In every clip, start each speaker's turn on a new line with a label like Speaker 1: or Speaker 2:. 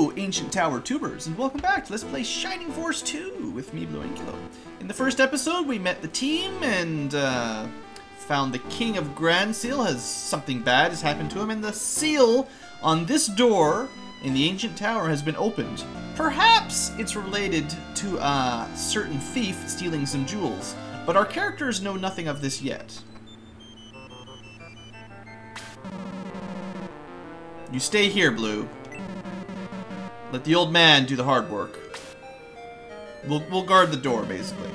Speaker 1: Hello, Ancient Tower Tubers, and welcome back to Let's Play Shining Force 2 with me, BlueAnkylo. In the first episode, we met the team and found the King of Grand Seal has something bad has happened to him, and the seal on this door in the Ancient Tower has been opened. Perhaps it's related to a certain thief stealing some jewels, but our characters know nothing of this yet. You stay here, Blue. Let the old man do the hard work. We'll guard the door, basically.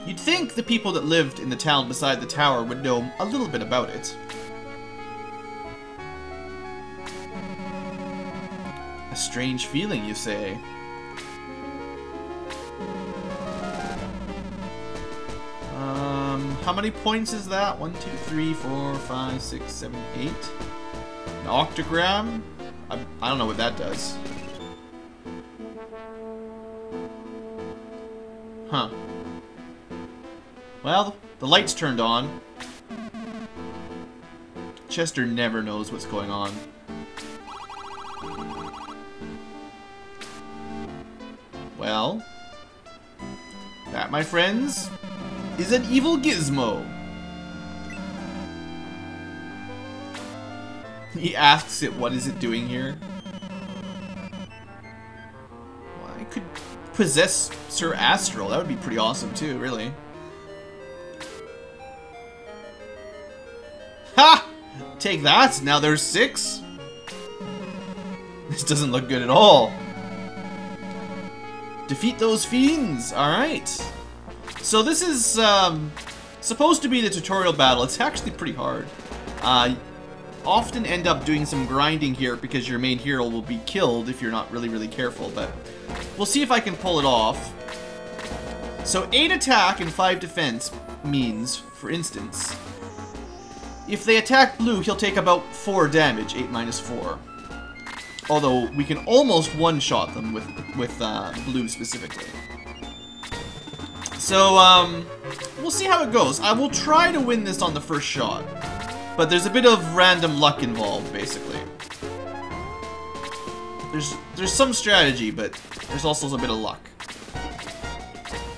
Speaker 1: You'd think the people that lived in the town beside the tower would know a little bit about it. A strange feeling, you say? How many points is that? 1, 2, 3, 4, 5, 6, 7, 8. An octagram? I don't know what that does. Huh. Well, the light's turned on. Chester never knows what's going on. Well, that, my friends, is an evil gizmo. He asks it, what is it doing here? Well, I could possess Sir Astral. That would be pretty awesome too, really. Ha! Take that! Now there's 6. This doesn't look good at all. Defeat those fiends! Alright. So this is supposed to be the tutorial battle. It's actually pretty hard. Often end up doing some grinding here because your main hero will be killed if you're not really careful, but we'll see if I can pull it off. So 8 attack and 5 defense means, for instance, if they attack Blue, he'll take about 4 damage, 8 minus 4. Although we can almost one-shot them with Blue specifically. So we'll see how it goes. I will try to win this on the first shot. But there's a bit of random luck involved, basically. There's some strategy, but there's also a bit of luck.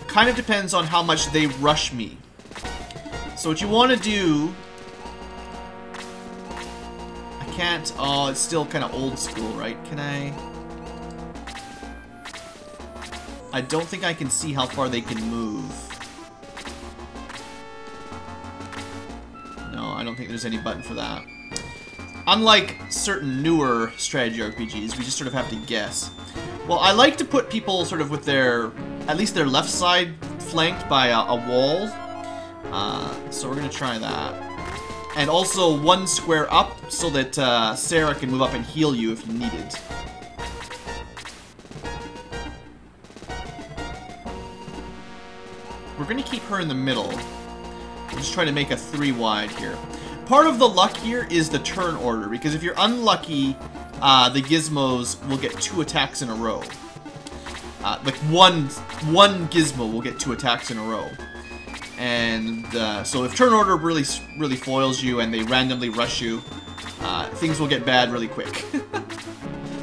Speaker 1: Kind of depends on how much they rush me. So what you want to do... I can't... Oh, it's still kind of old school, right? Can I... I don't think I can see how far they can move. I don't think there's any button for that. Unlike certain newer strategy RPGs, we just sort of have to guess. Well, I like to put people sort of with their, at least their left side flanked by a wall. So we're going to try that. And also 1 square up so that Sarah can move up and heal you if you need it. We're going to keep her in the middle. I'm just trying to make a 3 wide here. Part of the luck here is the turn order, because if you're unlucky, the gizmos will get 2 attacks in a row. Like one gizmo will get 2 attacks in a row. And so if turn order really foils you and they randomly rush you, things will get bad really quick.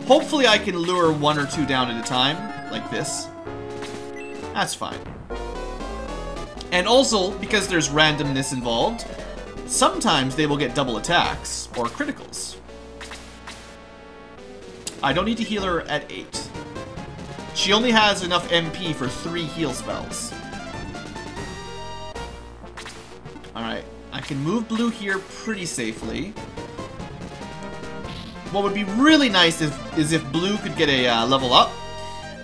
Speaker 1: Hopefully I can lure 1 or 2 down at a time, like this. That's fine. And also, because there's randomness involved, sometimes they will get double attacks, or criticals. I don't need to heal her at 8. She only has enough MP for 3 heal spells. Alright, I can move Blue here pretty safely. What would be really nice is if Blue could get a level up,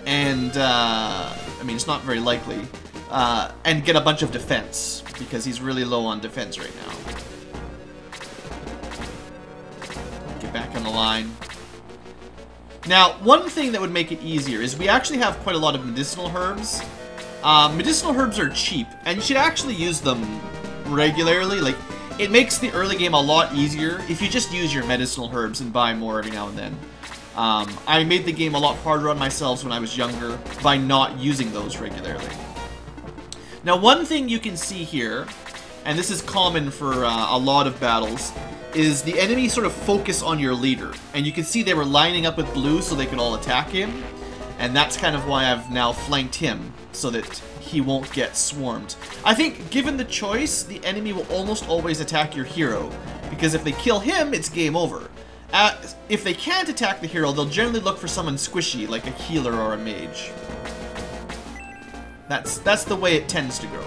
Speaker 1: and, I mean, it's not very likely, and get a bunch of defense, because he's really low on defense right now. Get back on the line. Now, one thing that would make it easier is we actually have quite a lot of medicinal herbs. Medicinal herbs are cheap, and you should actually use them regularly. Like, it makes the early game a lot easier if you just use your medicinal herbs and buy more every now and then. I made the game a lot harder on myself when I was younger by not using those regularly. Now, one thing you can see here, and this is common for a lot of battles, is the enemy sort of focus on your leader. And you can see they were lining up with blue so they could all attack him. And that's kind of why I've now flanked him, so that he won't get swarmed. I think, given the choice, the enemy will almost always attack your hero, because if they kill him, it's game over. If they can't attack the hero, they'll generally look for someone squishy, like a healer or a mage. That's the way it tends to go.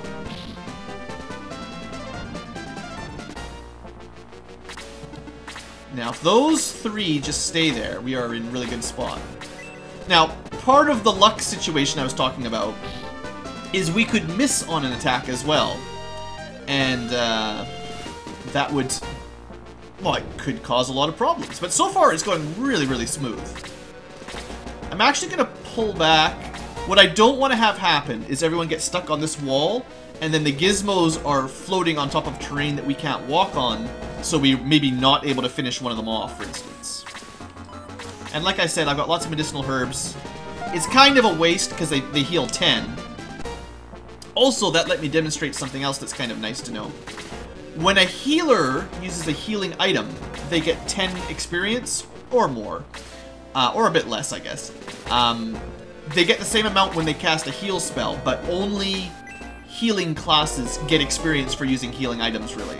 Speaker 1: Now, if those three just stay there, we are in a really good spot. Now, part of the luck situation I was talking about is we could miss on an attack as well. And that would, well, it could cause a lot of problems. But so far, it's going really, really smooth. I'm actually going to pull back. What I don't want to have happen is everyone gets stuck on this wall, and then the gizmos are floating on top of terrain that we can't walk on, so we maybe not able to finish one of them off, for instance. And like I said, I've got lots of medicinal herbs. It's kind of a waste because they heal 10. Also, that let me demonstrate something else that's kind of nice to know. When a healer uses a healing item, they get 10 experience or more. Or a bit less, I guess. They get the same amount when they cast a heal spell, but only healing classes get experience for using healing items, really.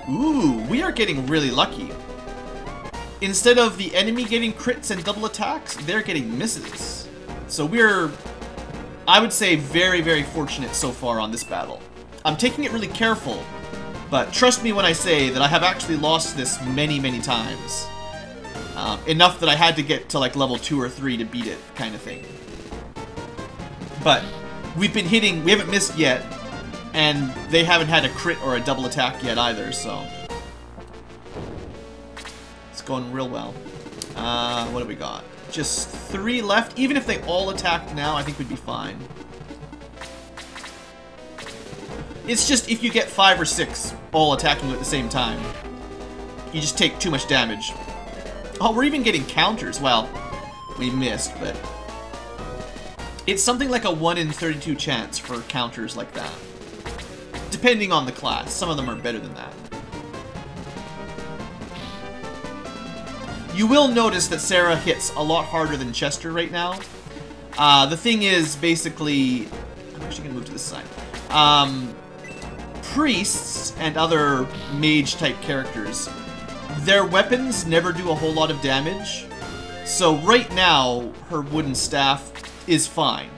Speaker 1: Ooh, we are getting really lucky. Instead of the enemy getting crits and double attacks, they're getting misses. So we're, I would say, very, very fortunate so far on this battle. I'm taking it really careful, but trust me when I say that I have actually lost this many, many times. Enough that I had to get to like level 2 or 3 to beat it, kind of thing. But we've been hitting, we haven't missed yet, and they haven't had a crit or a double attack yet either, so it's going real well. What do we got? Just 3 left. Even if they all attacked now, I think we'd be fine. It's just if you get 5 or 6 all attacking at the same time, you just take too much damage. Oh, we're even getting counters. Well, we missed, but it's something like a 1 in 32 chance for counters like that. Depending on the class. Some of them are better than that. You will notice that Sarah hits a lot harder than Chester right now. The thing is, basically, I'm actually going to move to this side. Priests and other mage-type characters, their weapons never do a whole lot of damage. So right now, her wooden staff is fine.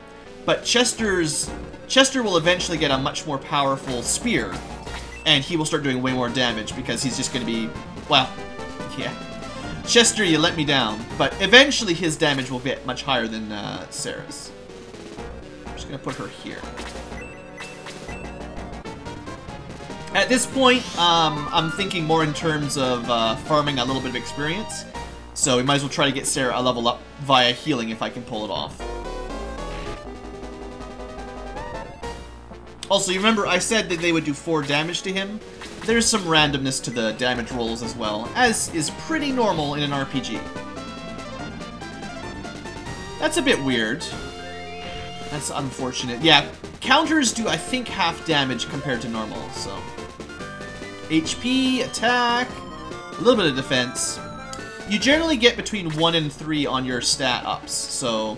Speaker 1: But Chester will eventually get a much more powerful spear, and he will start doing way more damage because he's just going to be, well, yeah. Chester, you let me down. But eventually his damage will get much higher than Sarah's. I'm just going to put her here. At this point, I'm thinking more in terms of farming a little bit of experience. So we might as well try to get Sarah a level up via healing if I can pull it off. Also, you remember I said that they would do 4 damage to him? There's some randomness to the damage rolls as well, as is pretty normal in an RPG. That's a bit weird. That's unfortunate. Yeah, counters do, I think, half damage compared to normal, so. HP, attack, a little bit of defense. You generally get between 1 and 3 on your stat ups, so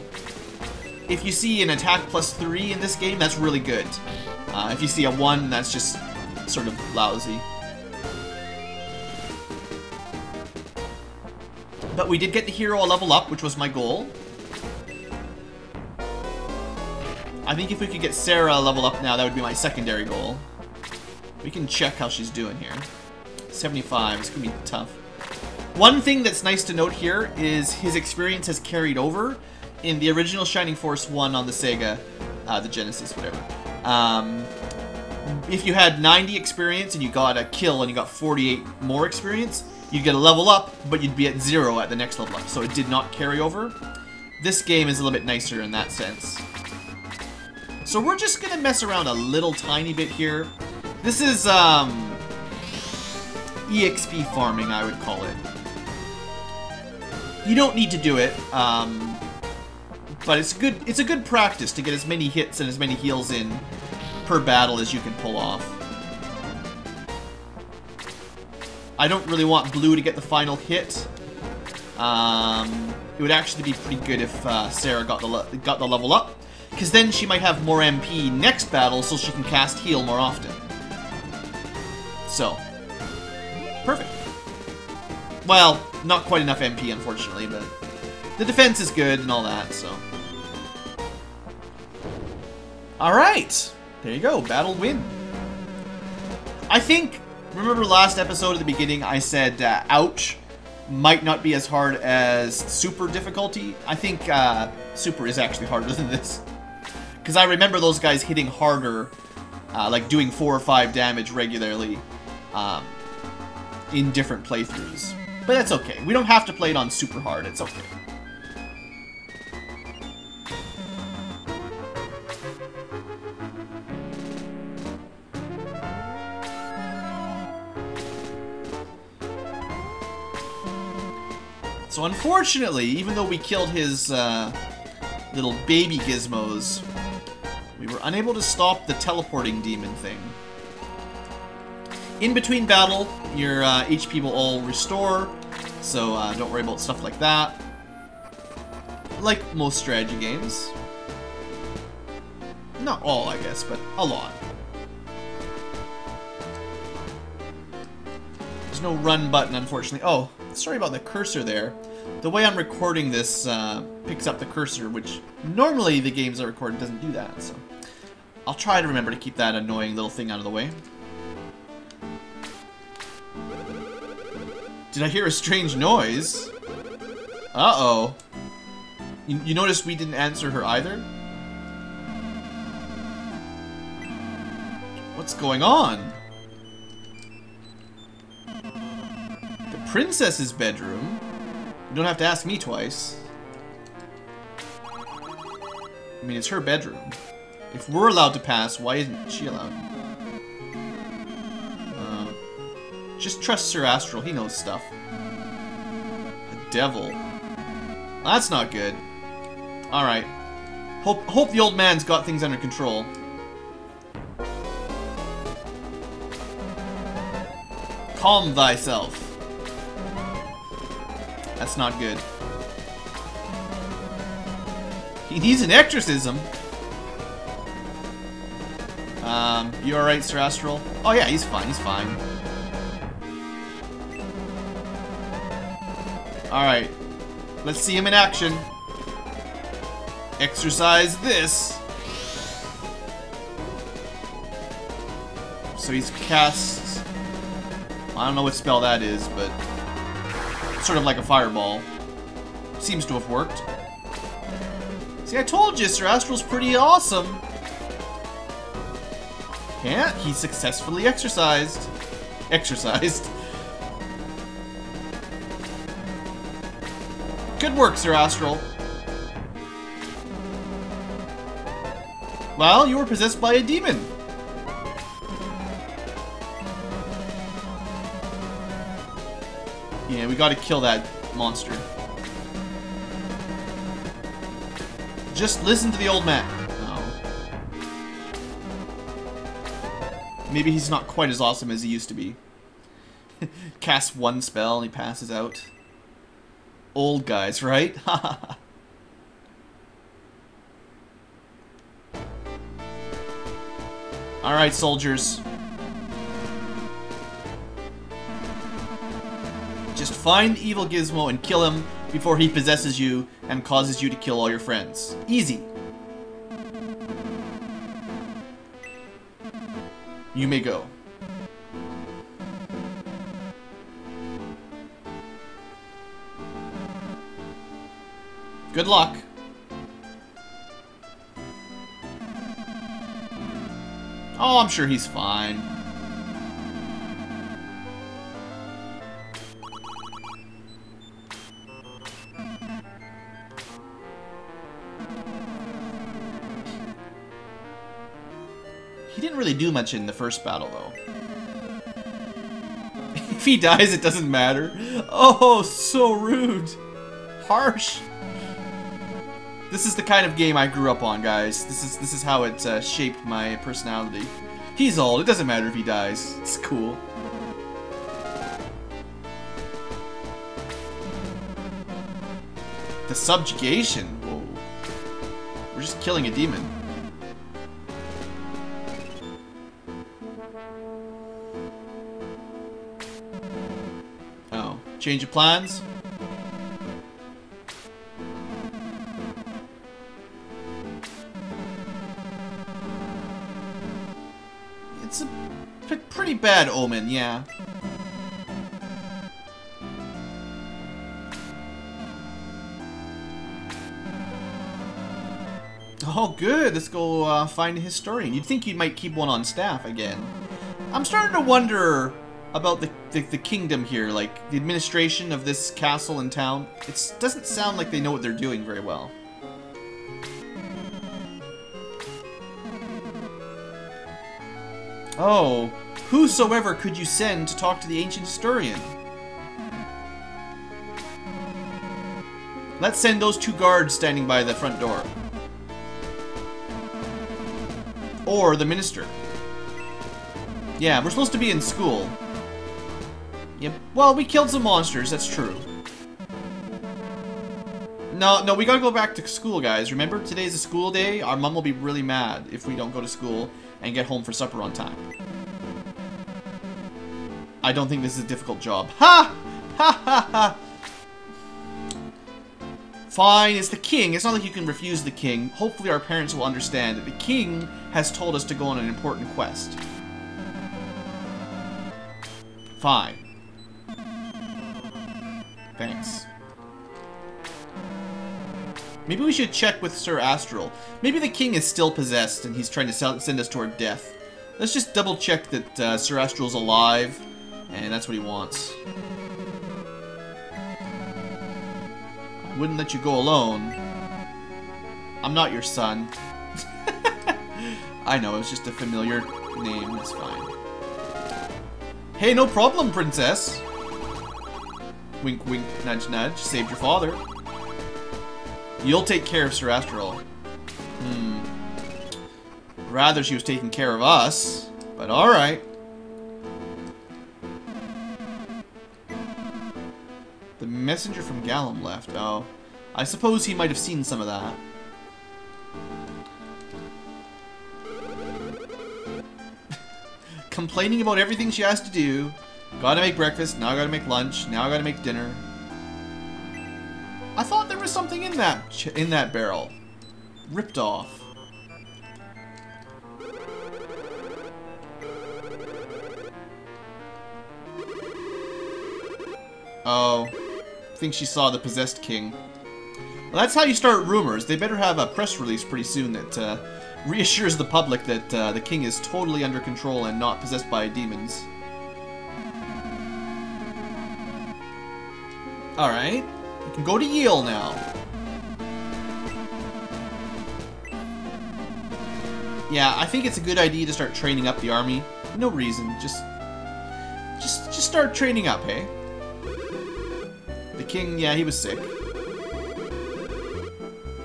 Speaker 1: if you see an attack plus 3 in this game, that's really good. If you see a 1, that's just sort of lousy. But we did get the hero a level up, which was my goal. I think if we could get Sarah a level up now, that would be my secondary goal. We can check how she's doing here. 75, it's gonna be tough. One thing that's nice to note here is his experience has carried over. In the original Shining Force 1 on the Sega, the Genesis, whatever. If you had 90 experience and you got a kill and you got 48 more experience, you'd get a level up, but you'd be at 0 at the next level up. So it did not carry over. This game is a little bit nicer in that sense. So we're just gonna mess around a little tiny bit here. This is EXP farming, I would call it. You don't need to do it, but it's a good practice to get as many hits and as many heals in per battle as you can pull off. I don't really want blue to get the final hit. It would actually be pretty good if Sarah got the level up, because then she might have more MP next battle, so she can cast heal more often. So, perfect. Well, not quite enough MP, unfortunately, but the defense is good and all that, so. Alright, there you go, battle win. I think, remember last episode at the beginning I said, ouch, might not be as hard as super difficulty. I think super is actually harder than this. Because I remember those guys hitting harder, like doing 4 or 5 damage regularly in different playthroughs. But that's okay. We don't have to play it on super hard. It's okay. So unfortunately, even though we killed his little baby gizmos, we were unable to stop the teleporting demon thing. In between battle, your HP will all restore, so don't worry about stuff like that. Like most strategy games. Not all, I guess, but a lot. There's no run button, unfortunately. Oh, sorry about the cursor there. The way I'm recording this picks up the cursor, which normally the games I record doesn't do that, so I'll try to remember to keep that annoying little thing out of the way. Did I hear a strange noise? Uh-oh. You noticed we didn't answer her either? What's going on? The princess's bedroom? You don't have to ask me twice. I mean, it's her bedroom. If we're allowed to pass, why isn't she allowed? Just trust Sir Astral, he knows stuff. The devil. That's not good. Alright. Hope the old man's got things under control. Calm thyself. That's not good. He needs an exorcism. You alright, Sir Astral? Oh yeah, he's fine, he's fine. Alright. Let's see him in action. Exercise this. So he's cast... I don't know what spell that is, but... sort of like a fireball. Seems to have worked. See, I told you, Sir Astral's pretty awesome. Yeah, he successfully exercised. Good work, Sir Astral. Well, you were possessed by a demon. Yeah, we gotta kill that monster. Just listen to the old man. No. Maybe he's not quite as awesome as he used to be. Casts one spell and he passes out. Old guys, right? Alright, soldiers. Just find the evil gizmo and kill him before he possesses you and causes you to kill all your friends. Easy. You may go. Good luck. Oh, I'm sure he's fine. He didn't really do much in the first battle, though. If he dies, it doesn't matter. Oh, so rude. Harsh. This is the kind of game I grew up on, guys. This is how it shaped my personality. He's old. It doesn't matter if he dies. It's cool. The subjugation? Whoa. We're just killing a demon. Oh. Change of plans? It's a pretty bad omen, yeah. Oh, good. Let's go find a historian. You'd think you might keep one on staff again. I'm starting to wonder about the kingdom here, like the administration of this castle and town. It doesn't sound like they know what they're doing very well. Oh, whosoever could you send to talk to the ancient historian? Let's send those 2 guards standing by the front door. Or the minister. Yeah, we're supposed to be in school. Yep. Well, we killed some monsters, that's true. No, we gotta go back to school, guys. Remember, today's a school day. Our mom will be really mad if we don't go to school and get home for supper on time. I don't think this is a difficult job. Ha! Ha ha ha! Fine, it's the king. It's not like you can refuse the king. Hopefully our parents will understand that the king has told us to go on an important quest. Fine. Thanks. Maybe we should check with Sir Astral. Maybe the king is still possessed and he's trying to send us to our death. Let's just double check that Sir Astral's alive, and that's what he wants. I wouldn't let you go alone. I'm not your son. I know, it was just a familiar name, that's fine. Hey, no problem, princess. Wink, wink, nudge, nudge. Saved your father. You'll take care of Sir Astral. Rather she was taking care of us, but alright. The messenger from Gallum left. Oh, I suppose he might have seen some of that. Complaining about everything she has to do. Gotta make breakfast, now I gotta make lunch, now I gotta make dinner. I thought there was something in that barrel. Ripped off. Oh. I think she saw the possessed king. Well, that's how you start rumors. They better have a press release pretty soon that reassures the public that the king is totally under control and not possessed by demons. Alright. You can go to Yale now. Yeah, I think it's a good idea to start training up the army. No reason, just start training up, hey? The king, yeah, he was sick.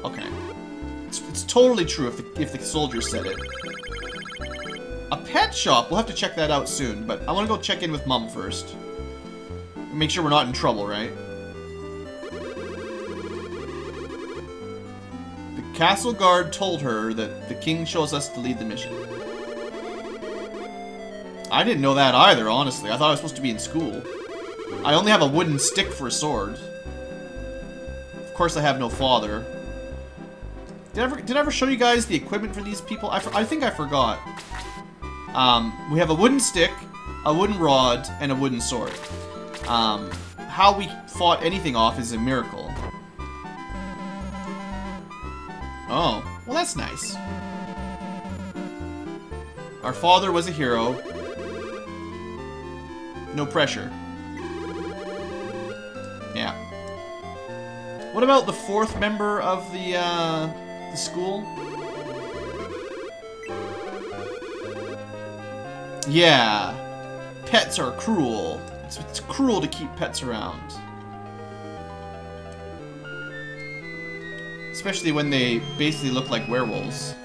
Speaker 1: Okay. It's totally true if the soldiers said it. A pet shop? We'll have to check that out soon, but I want to go check in with Mum first. Make sure we're not in trouble, right? The castle guard told her that the king chose us to lead the mission. I didn't know that either, honestly. I thought I was supposed to be in school. I only have a wooden stick for a sword. Of course I have no father. Did I ever show you guys the equipment for these people? I think I forgot. We have a wooden stick, a wooden rod, and a wooden sword. How we fought anything off is a miracle. Oh, well that's nice. Our father was a hero. No pressure. Yeah. What about the fourth member of the school? Yeah. Pets are cruel. It's cruel to keep pets around. Especially when they basically look like werewolves.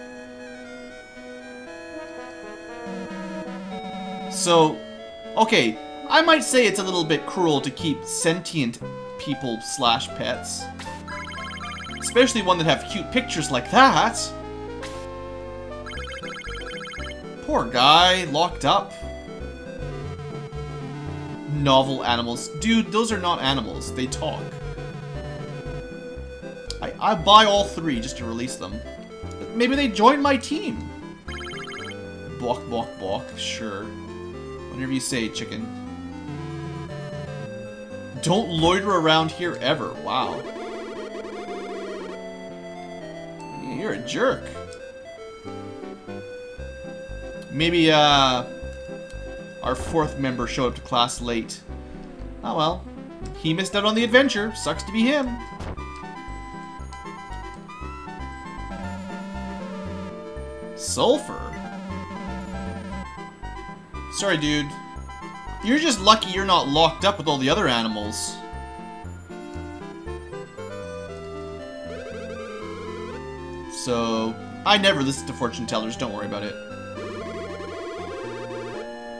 Speaker 1: So, okay, I might say it's a little bit cruel to keep sentient people / pets. Especially one that have cute pictures like that. Poor guy, locked up. Novel animals. Dude, those are not animals. They talk. I buy all 3 just to release them. Maybe they join my team. Balk, balk, balk. Sure. Whatever you say, chicken. Don't loiter around here ever. Wow. You're a jerk. Maybe, our 4th member showed up to class late. Oh well. He missed out on the adventure. Sucks to be him. Sulfur? Sorry, dude. You're just lucky you're not locked up with all the other animals. So, I never listen to fortune tellers, don't worry about it.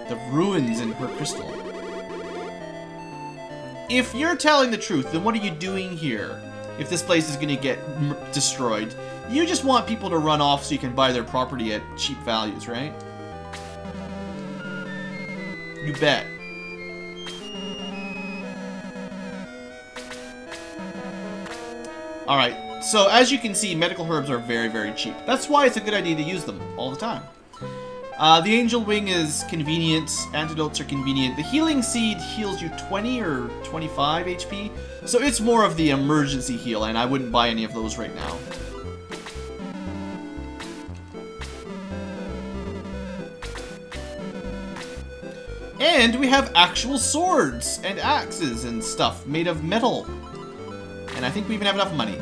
Speaker 1: The ruins in her crystal. If you're telling the truth, then what are you doing here? If this place is gonna get destroyed. You just want people to run off so you can buy their property at cheap values, right? You bet. Alright, so as you can see, medical herbs are very, very cheap. That's why it's a good idea to use them all the time. The angel wing is convenient. Antidotes are convenient. The healing seed heals you 20 or 25 HP. So it's more of the emergency heal, and I wouldn't buy any of those right now. And we have actual swords and axes and stuff made of metal. And I think we even have enough money.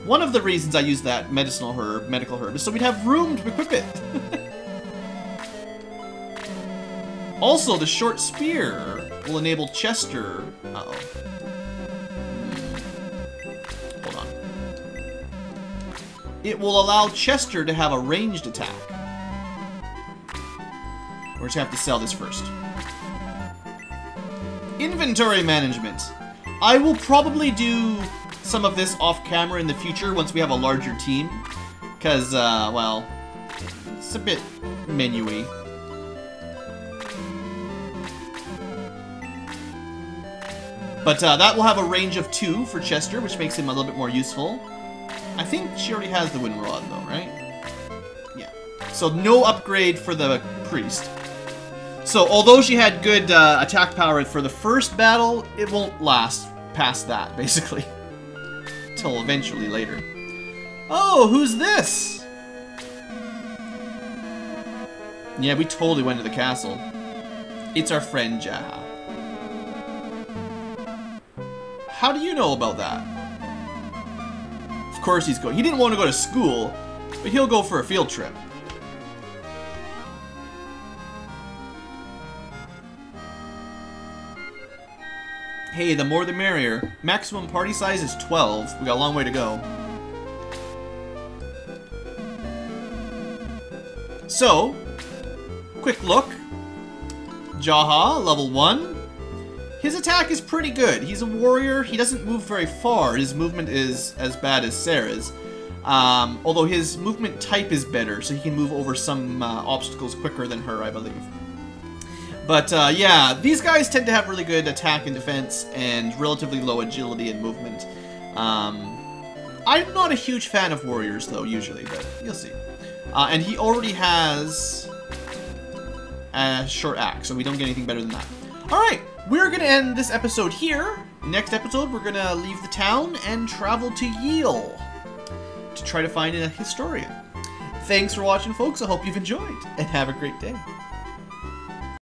Speaker 1: One of the reasons I use that medicinal herb, medical herb, is so we'd have room to equip it. Also, the short spear will enable Chester... Uh-oh. Hold on. It will allow Chester to have a ranged attack. We're just gonna have to sell this first. Inventory management. I will probably do some of this off camera in the future once we have a larger team. Because, well, it's a bit menu-y. But that will have a range of 2 for Chester, which makes him a little bit more useful. I think she already has the Wind Rod, though, right? Yeah. So no upgrade for the Priest. So although she had good attack power for the first battle, it won't last past that, basically. Till eventually later. Oh, who's this? Yeah, we totally went to the castle. It's our friend Jaha. How do you know about that? Of course he's going. He didn't want to go to school, but he'll go for a field trip. Hey, the more the merrier. Maximum party size is 12. We got a long way to go. So, quick look. Jaha, level 1. His attack is pretty good. He's a warrior. He doesn't move very far. His movement is as bad as Sarah's. Although his movement type is better, so he can move over some obstacles quicker than her, I believe. But, yeah, these guys tend to have really good attack and defense and relatively low agility and movement. I'm not a huge fan of warriors, though, usually, but you'll see. And he already has a short axe, so we don't get anything better than that. Alright, we're going to end this episode here. Next episode, we're going to leave the town and travel to Yale to try to find a historian. Thanks for watching, folks. I hope you've enjoyed, and have a great day.